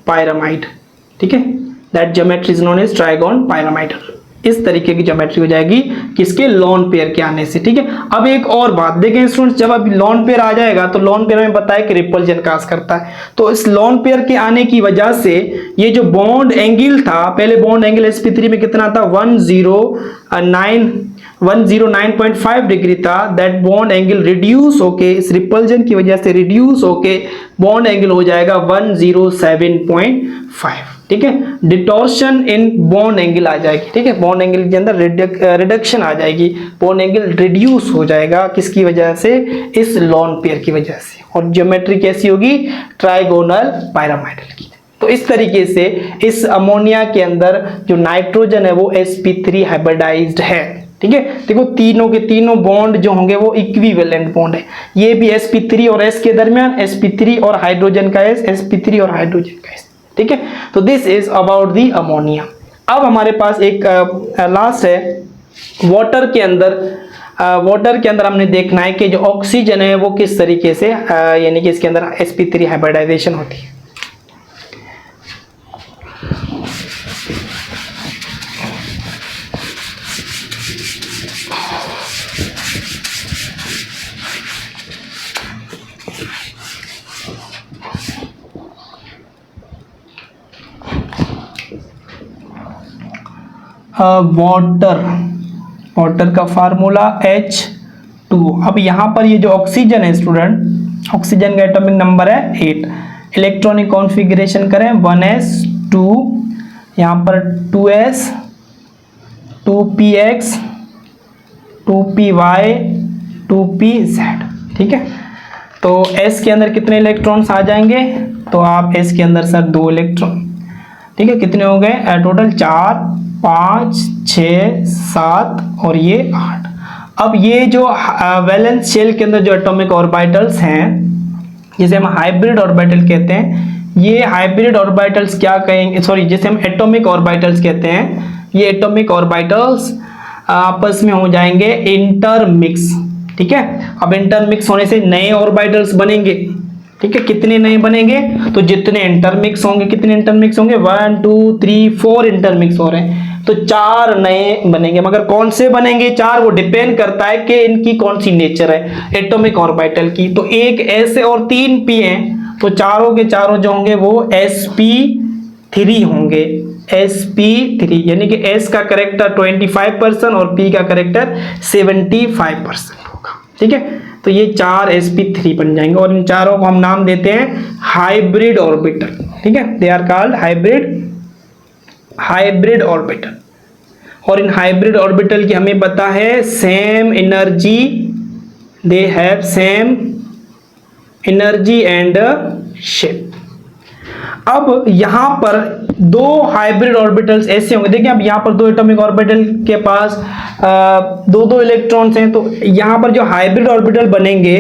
pyramid। ठीक है, that geometry is known as trigon pyramidal। इस तरीके की ज्योमेट्री हो जाएगी किसके, लोन पेयर के आने से। ठीक है, अब एक और बात देखें स्टूडेंट्स, जब अब लोन पेयर आ जाएगा तो लोन पेयर में बताया कि रिपल्जन काज करता है। तो इस लोन पेयर के आने की वजह से ये जो बॉन्ड एंगल था, पहले बॉन्ड एंगल sp3 में कितना था 109.5 डिग्री था, दैट बॉन्ड एंगल रिड्यूस होके, इस रिपल्जन की वजह से रिड्यूस होके बॉन्ड एंगल हो जाएगा 107.5। ठीक है, डिटॉर्शन इन बॉन्ड एंगल आ जाएगी। ठीक है, बॉन्ड एंगल के अंदर रिडक्शन आ जाएगी, बॉन्ड एंगल रिड्यूस हो जाएगा, किसकी वजह से, इस लोन पेयर की वजह से। और ज्योमेट्री कैसी होगी, ट्राइगोनल pyramidal की। तो इस तरीके से इस अमोनिया के अंदर जो नाइट्रोजन है वो sp3 हाइब्रिडाइज्ड है। ठीक है, देखो तीनों के तीनों बॉन्ड जो होंगे वो इक्विवेलेंट बॉन्ड है। ये भी sp3 और s के दरमियान, sp3 और हाइड्रोजन का s, sp3 और हाइड्रोजन का s। ठीक है, तो this is about the ammonia. अब हमारे पास एक लास्ट है वाटर के अंदर। वाटर के अंदर हमने देखना है कि जो ऑक्सीजन है वो किस तरीके से यानी कि इसके अंदर sp3 हाइब्रिडाइजेशन होती है। वाटर का फार्मूला H2। अब यहाँ पर ये जो ऑक्सीजन है स्टूडेंट, ऑक्सीजन का एटॉमिक नंबर है 8, इलेक्ट्रॉनिक कॉन्फ़िगरेशन करें 1s2, यहाँ पर 2s, 2px, 2py, 2pz। ठीक है, तो s के अंदर कितने इलेक्ट्रॉन्स आ जाएंगे, तो आप s के अंदर सर 2 इलेक्ट्रॉन। ठीक है, कितने हो गए टोटल, 4, 5, 6, 7 और ये 8। अब ये जो वैलेंस शेल के अंदर जो एटॉमिक ऑर्बिटल्स हैं, जिसे हम हाइब्रिड ऑर्बिटल कहते हैं, ये हाइब्रिड ऑर्बिटल्स क्या कहेंगे, सॉरी, जिसे हम एटॉमिक ऑर्बिटल्स कहते हैं, ये एटॉमिक ऑर्बिटल्स आपस में हो जाएंगे इंटरमिक्स। ठीक है, अब इंटरमिक्स होने से नए ऑर्बिटल्स बनेंगे। ठीक है, कितने नए बनेंगे, तो जितने इंटरमिक्स होंगे, कितने इंटरमिक्स होंगे, 1 2 3 4 इंटरमिक्स हो रहे हैं, तो 4 नए बनेंगे। मगर कौन से बनेंगे 4, वो डिपेंड करता है कि इनकी कौन सी नेचर है एटॉमिक ऑर्बिटल की। तो एक एस और 3 पी हैं, तो चारों के चारों जो होंगे वो sp3 होंगे, sp3, यानी कि s का करेक्टर 25% और p का करेक्टर 75% होगा। ठीक है, तो ये 4 sp3 बन जाएंगे और इन चारों को हम नाम देते हैं हाइब्रिड ऑर्बिटल। ठीक है, they are called hybrid orbital. और इन हाइब्रिड ऑर्बिटल की हमें पता है same energy, they have same energy and shape. अब यहां पर दो हाइब्रिड ऑर्बिटल्स ऐसे होंगे, देखिए अब यहां पर दो एटॉमिक ऑर्बिटल के पास दो इलेक्ट्रॉन्स हैं, तो यहां पर जो हाइब्रिड ऑर्बिटल बनेंगे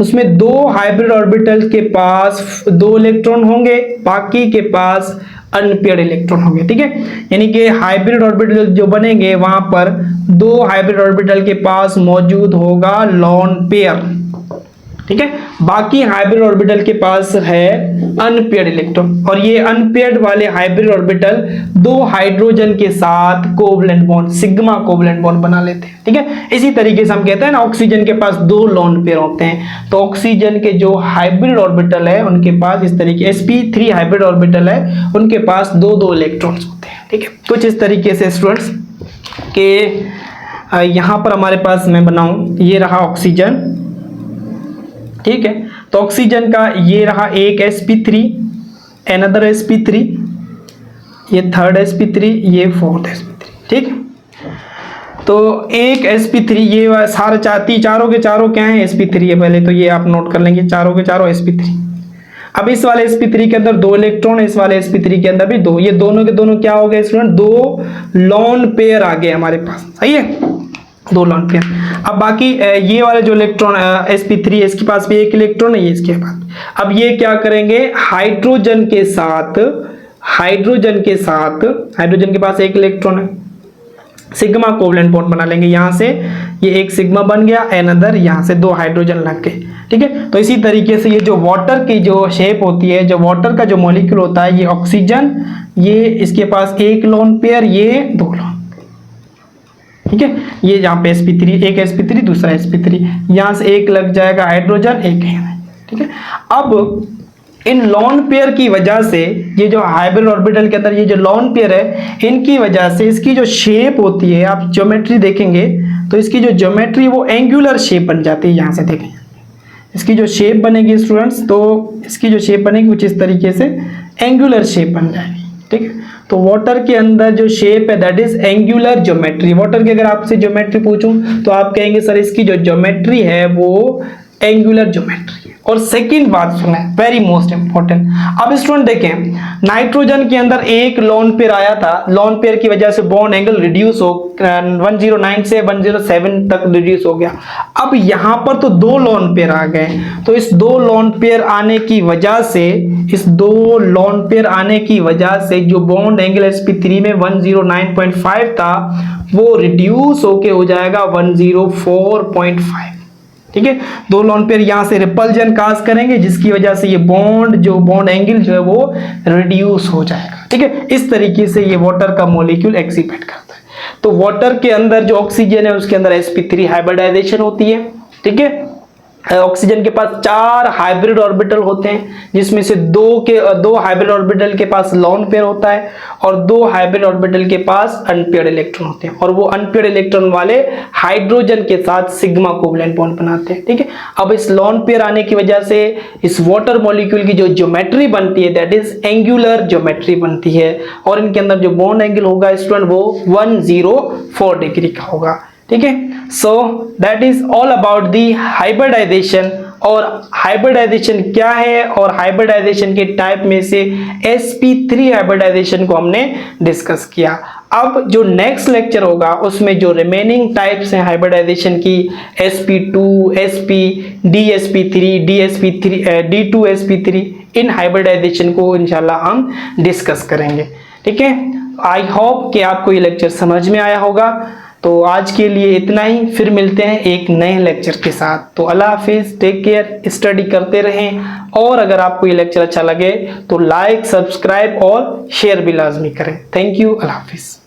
उसमें दो हाइब्रिड ऑर्बिटल के पास 2 इलेक्ट्रॉन होंगे, बाकी के पास अनपेयर्ड इलेक्ट्रॉन होंगे। ठीक है, यानी कि हाइब्रिड ऑर्बिटल जो बनेंगे वहां पर 2 हाइब्रिड ऑर्बिटल के पास मौजूद होगा लोन पेयर। ठीक है, बाकी हाइब्रिड ऑर्बिटल के पास है अनपेयर्ड इलेक्ट्रॉन, और ये अनपेयर्ड वाले हाइब्रिड ऑर्बिटल 2 हाइड्रोजन के साथ covalent bond, sigma covalent bond बना लेते हैं। ठीक है, इसी तरीके से हम कहते हैं ना ऑक्सीजन के पास 2 लोन पेयर होते हैं, तो ऑक्सीजन के जो हाइब्रिड ऑर्बिटल है उनके पास इस तरीके sp3 हाइब्रिड ऑर्बिटल है, उनके पास 2 इलेक्ट्रॉन्स होते हैं। ठीक है, कुछ इस तरीके से स्टूडेंट्स के यहां पर हमारे पास मैं बनाऊं, ये रहा ऑक्सीजन। ठीक है, तो ऑक्सीजन का ये रहा एक sp3, अनदर sp3, ये थर्ड sp3, ये फोर्थ sp3। ठीक है, तो एक sp3, ये सारे चारों के चारों क्या हैं, sp3 है। पहले तो ये आप नोट कर लेंगे, चारों के चारों sp3। अब इस वाले sp3 के अंदर 2 इलेक्ट्रॉन है, इस वाले sp3 के अंदर भी 2, ये दोनों के दोनों क्या हो गए स्टूडेंट, 2 लोन पेयर आ गए हमारे पास। सही है, 2 लोन पेयर। अब बाकी ये वाले जो इलेक्ट्रॉन sp3 है, इसके पास भी 1 इलेक्ट्रॉन है, ये इसके पास। अब ये क्या करेंगे, हाइड्रोजन के पास 1 इलेक्ट्रॉन है, सिग्मा कोवलेंट बॉन्ड बना लेंगे यहां से, ये एक सिग्मा बन गया, अनदर यहां से 2 हाइड्रोजन लग गए। ठीक है, तो इसी तरीके से ये जो वाटर की जो शेप होती है, जो वाटर का जो मॉलिक्यूल होता है, ये ऑक्सीजन, ये इसके पास 1 लोन पेयर, ये 2 लोन। ठीक है, ये यहाँ पे sp3, एक sp3 दूसरा sp3, यहां से 1 लग जाएगा हाइड्रोजन, 1 है। ठीक है, अब इन लोन पेयर की वजह से ये जो हाइब्रिड ऑर्बिटल के अंदर ये जो लोन पेयर है, इनकी वजह से इसकी जो शेप होती है, आप ज्योमेट्री देखेंगे तो इसकी जो ज्योमेट्री वो एंगुलर शेप बन जाती है। यहां से देखें इसकी जो शेप बनेगी स्टूडेंट्स, तो इसकी जो शेप बनेगी कुछ इस तरीके से एंगुलर शेप बन जाएगी। ठीक है, तो वाटर के अंदर जो शेप है that is angular geometry. Water की अगर आपसे ज्योमेट्री पूछूं तो आप कहेंगे सर इसकी जो ज्योमेट्री है वो एंगुलर ज्योमेट्री। और सेकंड बात सुने, वेरी मोस्ट इंपॉर्टेंट, अब स्टूडेंट देखें नाइट्रोजन के अंदर 1 लोन पेयर आया था, लोन पेयर की वजह से बॉन्ड एंगल रिड्यूस हो 109 से 107 तक रिड्यूस हो गया। अब यहां पर तो 2 लोन पेयर आ गए, तो इस 2 लोन पेयर आने की वजह से जो बॉन्ड एंगल sp3 में 109.5 था वो रिड्यूस होके हो जाएगा 104.5। ठीक है, 2 लोन पेयर यहां से रिपल्जन काज करेंगे, जिसकी वजह से ये बॉन्ड एंगल जो है वो रिड्यूस हो जाएगा। ठीक है, इस तरीके से ये वाटर का मॉलिक्यूल एक्सिबिट करता है। तो वाटर के अंदर जो ऑक्सीजन है उसके अंदर sp3 हाइब्रिडाइजेशन होती है। ठीक है, ऑक्सीजन के पास 4 हाइब्रिड ऑर्बिटल होते हैं, जिसमें से 2 हाइब्रिड ऑर्बिटल के पास लोन पेयर होता है और 2 हाइब्रिड ऑर्बिटल के पास अनपेयर्ड इलेक्ट्रॉन होते हैं, और वो अनपेयर्ड इलेक्ट्रॉन वाले हाइड्रोजन के साथ सिग्मा कोवलेंट बॉन्ड बनाते हैं। ठीक है, अब इस लोन पेयर आने की वजह से इस वाटर मॉलिक्यूल की जो ज्योमेट्री बनती है दैट इज एंगुलर ज्योमेट्री बनती है, और इनके अंदर जो बॉन्ड एंगल होगा स्टूडेंट वो 104 डिग्री का होगा। ठीक है, so that is all about the hybridization. और हाइब्रिडाइजेशन क्या है और हाइब्रिडाइजेशन के टाइप में से sp3 हाइब्रिडाइजेशन को हमने डिस्कस किया। अब जो नेक्स्ट लेक्चर होगा उसमें जो रिमेनिंग टाइप्स हैं हाइब्रिडाइजेशन की, sp2, sp, dsp3, dsp3, d2sp3, इन हाइब्रिडाइजेशन को इंशाल्लाह हम डिस्कस करेंगे। ठीक है, आई होप कि आपको ये लेक्चर समझ में आया होगा। तो आज के लिए इतना ही, फिर मिलते हैं एक नए लेक्चर के साथ। तो अल्लाह हाफिज़, टेक केयर, स्टडी करते रहें, और अगर आपको ये लेक्चर अच्छा लगे तो लाइक, सब्सक्राइब और शेयर भी लाजमी करें। थैंक यू, अल्लाह हाफिज़।